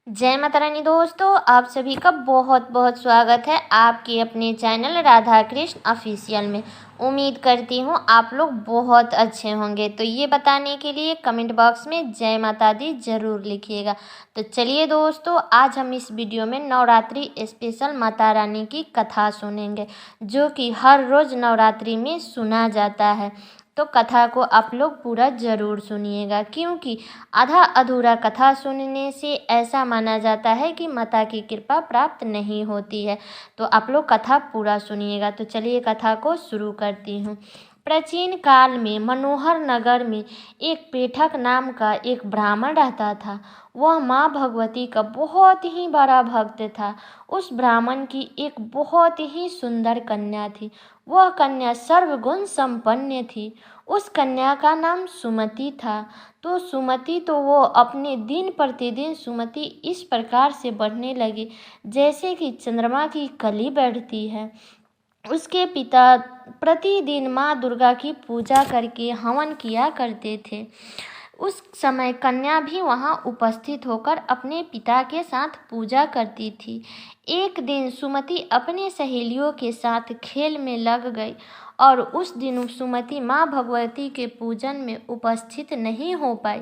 जय माता रानी दोस्तों, आप सभी का बहुत बहुत स्वागत है आपके अपने चैनल राधा कृष्ण ऑफिशियल में। उम्मीद करती हूँ आप लोग बहुत अच्छे होंगे। तो ये बताने के लिए कमेंट बॉक्स में जय माता दी ज़रूर लिखिएगा। तो चलिए दोस्तों, आज हम इस वीडियो में नवरात्रि स्पेशल माता रानी की कथा सुनेंगे, जो कि हर रोज़ नवरात्रि में सुना जाता है। तो कथा को आप लोग पूरा ज़रूर सुनिएगा, क्योंकि आधा अधूरा कथा सुनने से ऐसा माना जाता है कि माता की कृपा प्राप्त नहीं होती है। तो आप लोग कथा पूरा सुनिएगा। तो चलिए कथा को शुरू करती हूँ। प्राचीन काल में मनोहर नगर में एक पेठक नाम का एक ब्राह्मण रहता था। वह माँ भगवती का बहुत ही बड़ा भक्त था। उस ब्राह्मण की एक बहुत ही सुंदर कन्या थी। वह कन्या सर्वगुण संपन्न थी। उस कन्या का नाम सुमति था। तो वो अपने दिन प्रतिदिन सुमति इस प्रकार से बढ़ने लगी जैसे कि चंद्रमा की कली बढ़ती है। उसके पिता प्रतिदिन माँ दुर्गा की पूजा करके हवन किया करते थे। उस समय कन्या भी वहाँ उपस्थित होकर अपने पिता के साथ पूजा करती थी। एक दिन सुमति अपने सहेलियों के साथ खेल में लग गई और उस दिन सुमति माँ भगवती के पूजन में उपस्थित नहीं हो पाई।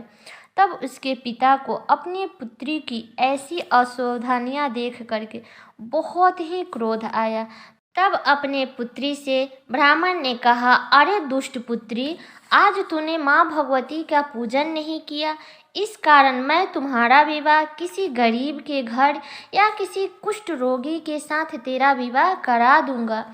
तब उसके पिता को अपनी पुत्री की ऐसी असावधानियाँ देख करके बहुत ही क्रोध आया। तब अपने पुत्री से ब्राह्मण ने कहा, अरे दुष्ट पुत्री, आज तूने माँ भगवती का पूजन नहीं किया, इस कारण मैं तुम्हारा विवाह किसी गरीब के घर या किसी कुष्ठ रोगी के साथ तेरा विवाह करा दूंगा।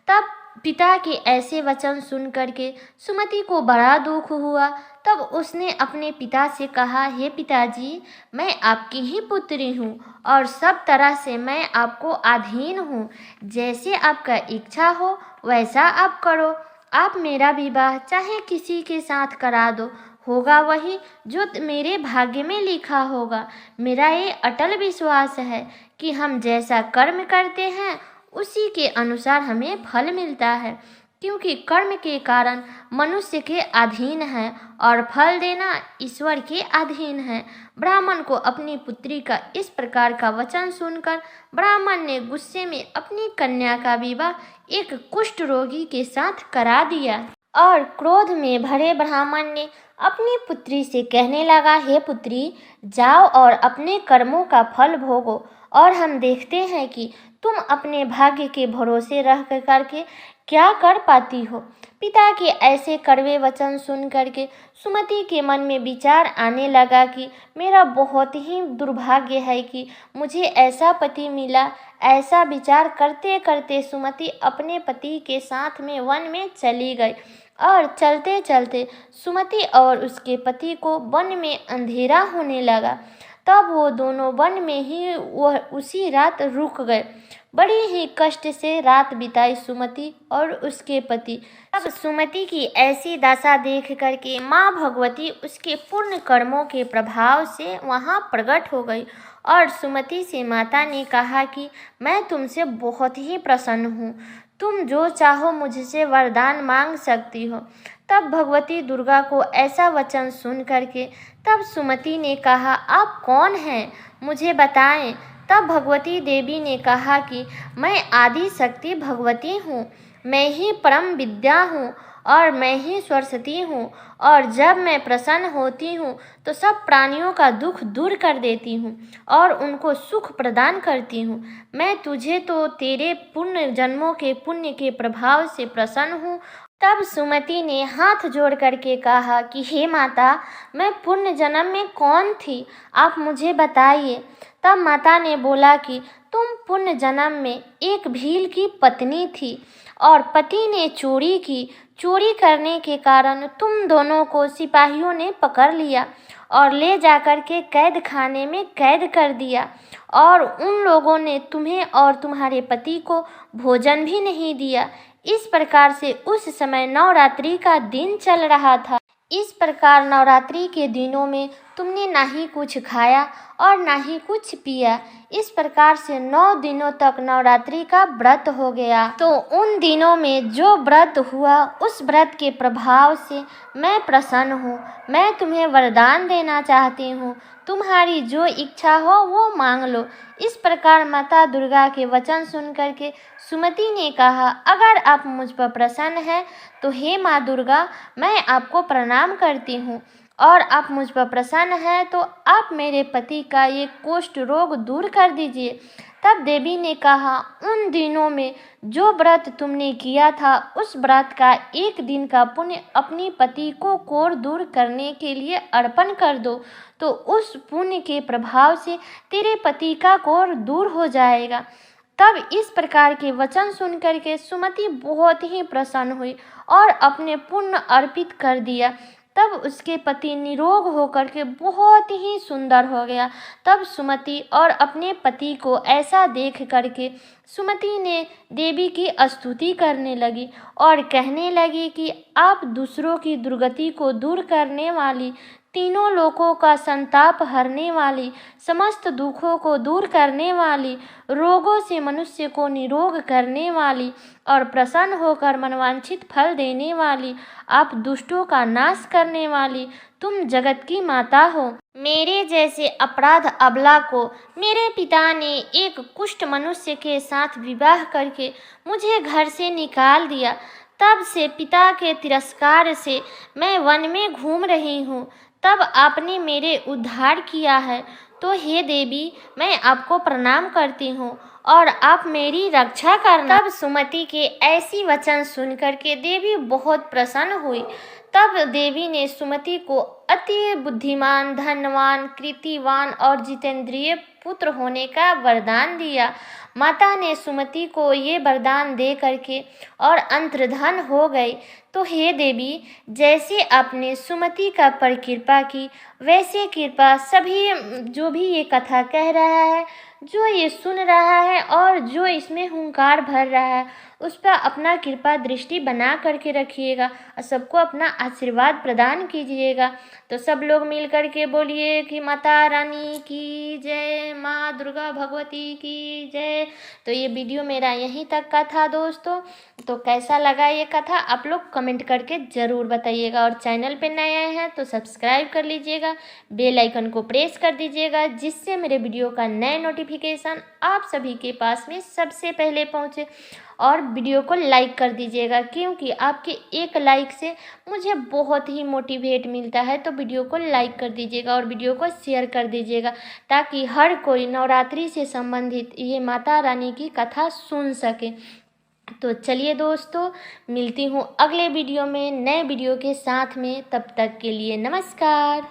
तब पिता के ऐसे वचन सुन करके सुमति को बड़ा दुख हुआ। तब उसने अपने पिता से कहा, हे पिताजी, मैं आपकी ही पुत्री हूँ और सब तरह से मैं आपको अधीन हूँ। जैसे आपका इच्छा हो वैसा आप करो। आप मेरा विवाह चाहे किसी के साथ करा दो, होगा वही जो मेरे भाग्य में लिखा होगा। मेरा ये अटल विश्वास है कि हम जैसा कर्म करते हैं उसी के अनुसार हमें फल मिलता है, क्योंकि कर्म के कारण मनुष्य के अधीन है और फल देना ईश्वर के अधीन है। ब्राह्मण को अपनी पुत्री का इस प्रकार का वचन सुनकर ब्राह्मण ने गुस्से में अपनी कन्या का विवाह एक कुष्ठ रोगी के साथ करा दिया और क्रोध में भरे ब्राह्मण ने अपनी पुत्री से कहने लगा, हे पुत्री, जाओ और अपने कर्मों का फल भोगो और हम देखते हैं कि तुम अपने भाग्य के भरोसे रह करके क्या कर पाती हो। पिता के ऐसे कड़वे वचन सुन करके सुमति के मन में विचार आने लगा कि मेरा बहुत ही दुर्भाग्य है कि मुझे ऐसा पति मिला। ऐसा विचार करते करते सुमति अपने पति के साथ में वन में चली गई और चलते चलते सुमति और उसके पति को वन में अंधेरा होने लगा। तब वो दोनों वन में ही वह उसी रात रुक गए। बड़ी ही कष्ट से रात बिताई सुमति और उसके पति। अब सुमति की ऐसी दशा देख करके माँ भगवती उसके पुण्य कर्मों के प्रभाव से वहाँ प्रकट हो गई और सुमति से माता ने कहा कि मैं तुमसे बहुत ही प्रसन्न हूँ, तुम जो चाहो मुझसे वरदान मांग सकती हो। तब भगवती दुर्गा को ऐसा वचन सुन करके तब सुमति ने कहा, आप कौन हैं, मुझे बताएं। तब भगवती देवी ने कहा कि मैं आदि शक्ति भगवती हूँ, मैं ही परम विद्या हूँ और मैं ही सरस्वती हूँ, और जब मैं प्रसन्न होती हूँ तो सब प्राणियों का दुख दूर कर देती हूँ और उनको सुख प्रदान करती हूँ। मैं तुझे तो तेरे पुण्य जन्मों के पुण्य के प्रभाव से प्रसन्न हूँ। तब सुमति ने हाथ जोड़ करके कहा कि हे माता, मैं पुण्य जन्म में कौन थी, आप मुझे बताइए। तब माता ने बोला कि तुम पुण्य जन्म में एक भील की पत्नी थी और पति ने चोरी की। चोरी करने के कारण तुम दोनों को सिपाहियों ने पकड़ लिया और ले जाकर के कैद खाने में कैद कर दिया, और उन लोगों ने तुम्हें और तुम्हारे पति को भोजन भी नहीं दिया। इस प्रकार से उस समय नवरात्रि का दिन चल रहा था। इस प्रकार नवरात्रि के दिनों में तुमने ना ही कुछ खाया और ना ही कुछ पिया। इस प्रकार से 9 दिनों तक नवरात्रि का व्रत हो गया। तो उन दिनों में जो व्रत हुआ, उस व्रत के प्रभाव से मैं प्रसन्न हूँ। मैं तुम्हें वरदान देना चाहती हूँ, तुम्हारी जो इच्छा हो वो मांग लो। इस प्रकार माता दुर्गा के वचन सुन करके सुमति ने कहा, अगर आप मुझ पर प्रसन्न हैं तो हे माँ दुर्गा, मैं आपको प्रणाम करती हूँ, और आप मुझ पर प्रसन्न हैं तो आप मेरे पति का ये कुष्ठ रोग दूर कर दीजिए। तब देवी ने कहा, उन दिनों में जो व्रत तुमने किया था, उस व्रत का 1 दिन का पुण्य अपने पति को कोढ़ दूर करने के लिए अर्पण कर दो, तो उस पुण्य के प्रभाव से तेरे पति का कोढ़ दूर हो जाएगा। तब इस प्रकार के वचन सुन करके सुमति बहुत ही प्रसन्न हुई और अपने पुण्य अर्पित कर दिया। तब उसके पति निरोग होकर के बहुत ही सुंदर हो गया। तब सुमति और अपने पति को ऐसा देख करके सुमति ने देवी की स्तुति करने लगी और कहने लगी कि आप दूसरों की दुर्गति को दूर करने वाली, तीनों लोकों का संताप हरने वाली, समस्त दुखों को दूर करने वाली, रोगों से मनुष्य को निरोग करने वाली और प्रसन्न होकर मनवांछित फल देने वाली, आप दुष्टों का नाश करने वाली, तुम जगत की माता हो। मेरे जैसे अपराध अबला को मेरे पिता ने एक कुष्ठ मनुष्य के साथ विवाह करके मुझे घर से निकाल दिया। तब से पिता के तिरस्कार से मैं वन में घूम रही हूँ। तब आपने मेरे उद्धार किया है, तो हे देवी, मैं आपको प्रणाम करती हूँ और आप मेरी रक्षा करना। तब सुमति के ऐसी वचन सुन करके देवी बहुत प्रसन्न हुई। तब देवी ने सुमति को अति बुद्धिमान, धनवान, कीर्तिवान और जितेंद्रिय पुत्र होने का वरदान दिया। माता ने सुमति को ये वरदान दे करके और अंतर्धान हो गई। तो हे देवी, जैसे आपने सुमति का पर कृपा की, वैसे कृपा सभी जो भी ये कथा कह रहा है, जो ये सुन रहा है और जो इसमें हुंकार भर रहा है, उस पर अपना कृपा दृष्टि बना करके रखिएगा और सबको अपना आशीर्वाद प्रदान कीजिएगा। तो सब लोग मिल करके बोलिए कि माता रानी की जय, माँ दुर्गा भगवती की जय। तो ये वीडियो मेरा यहीं तक का था दोस्तों। तो कैसा लगा ये कथा आप लोग कमेंट करके ज़रूर बताइएगा, और चैनल पे नए आए हैं तो सब्सक्राइब कर लीजिएगा, बेल आइकन को प्रेस कर दीजिएगा, जिससे मेरे वीडियो का नए नोटिफिकेशन आप सभी के पास में सबसे पहले पहुँचे। और वीडियो को लाइक कर दीजिएगा, क्योंकि आपके एक लाइक से मुझे बहुत ही मोटिवेट मिलता है। तो वीडियो को लाइक कर दीजिएगा और वीडियो को शेयर कर दीजिएगा, ताकि हर कोई नवरात्रि से संबंधित ये माता रानी की कथा सुन सके। तो चलिए दोस्तों, मिलती हूँ अगले वीडियो में नए वीडियो के साथ में। तब तक के लिए नमस्कार।